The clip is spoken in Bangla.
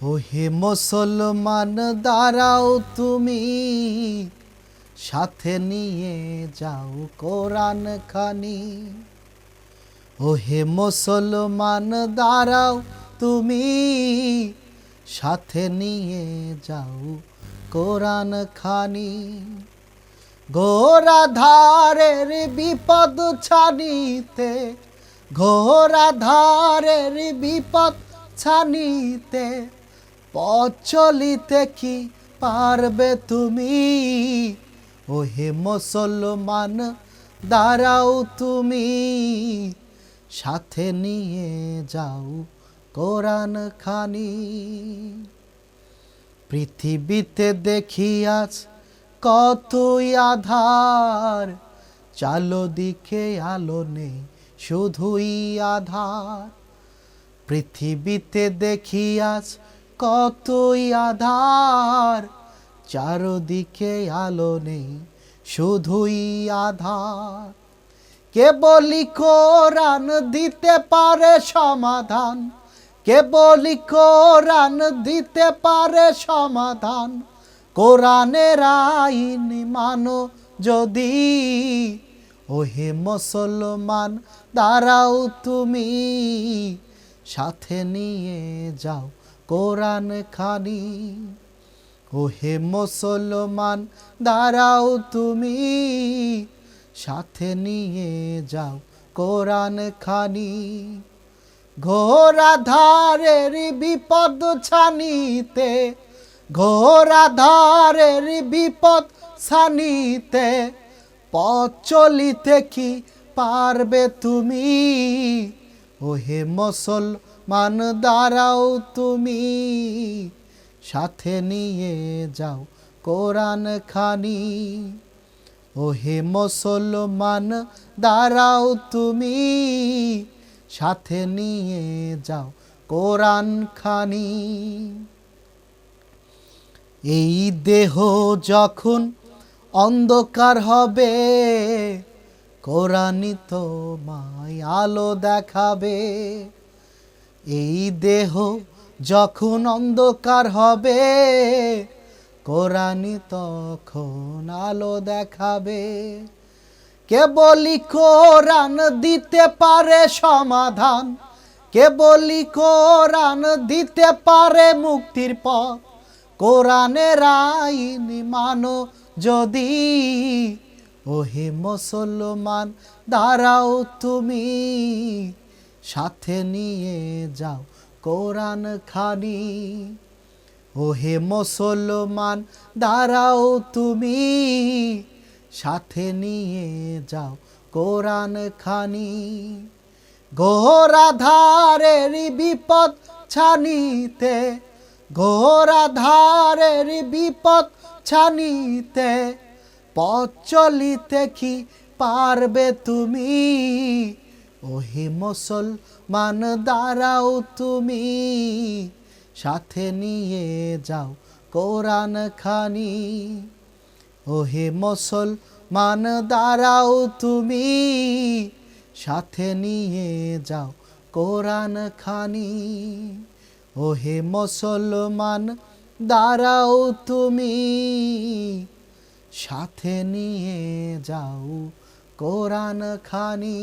ও হে মুসলমান দাঁড়াও তুমি, সাথে নিয়ে যাও কোরআন খানি। ও হে মুসলমান দাঁড়াও তুমি, সাথে নিয়ে যাও কোরআন খানি। ঘোরা ধারের বিপদ ছানিতে, ঘোরা ধারের বিপদ ছানিতে, পথ চলিতে কি পারবে তুমি? ও হে মুসলমান দাঁড়াও তুমি, সাথে নিয়ে যাও কোরআন খানি। পৃথিবীতে দেখি আজ কতই আধার, চারদিকে আলো নেই শুধুই আধার। পৃথিবীতে দেখি আজ কতই আধার, চারদিকে আলো নেই শুধুই আধার। কেবলই কোরআন দিতে পারে সমাধান, কেবলই কোরআন দিতে পারে সমাধান। কোরআনের আইন মানো যদি, ও হে মুসলমান দাঁড়াও তুমি, সাথে নিয়ে যাও কোরআন খানি। ও হে মুসলমান দাঁড়াও তুমি, সাথে নিয়ে যাও কোরআন খানি। ঘোরা ধারের বিপদ ছানিতে, ঘোরা ধারের বিপদ ছানিতে, পথ চলিতে কি পারবে তুমি? ও হে মুসলমান দাঁড়াও তুমি, সাথে নিয়ে যাও কোরআন খানি। ও হে মুসলমান দাঁড়াও তুমি, সাথে নিয়ে যাও কোরআন খানি। এই দেহ যখন অন্ধকার হবে, কোরআনই তোমায় আলো দেখাবে। এই দেহ যখন অন্ধকার হবে, কোরআনই তখন আলো দেখাবে। কেবলই কোরআন দিতে পারে সমাধান, কেবলই কোরআন দিতে পারে মুক্তির পথ। কোরআনের আইন মানো যদি, ও হে মুসলমান দাঁড়াও তুমি, সাথে নিয়ে যাও কোরআন খানি। ও হে মুসলমান দাঁড়াও তুমি, সাথে নিয়ে যাও কোরআন খানি। ঘোরা ধারের বিপদ ছানিতে, ঘোরা ধারের বিপদ ছানিতে, পথ চলিতে কি পারবে তুমি? ও হে মুসলমান দাঁড়াও তুমি, সাথে নিয়ে যাও কোরআন খানি। ও হে মুসলমান দাঁড়াও তুমি, সাথে নিয়ে যাও কোরআন খানি। ও হে মুসলমান দাঁড়াও তুমি, সাথে নিয়ে যাও কোরআন খানি।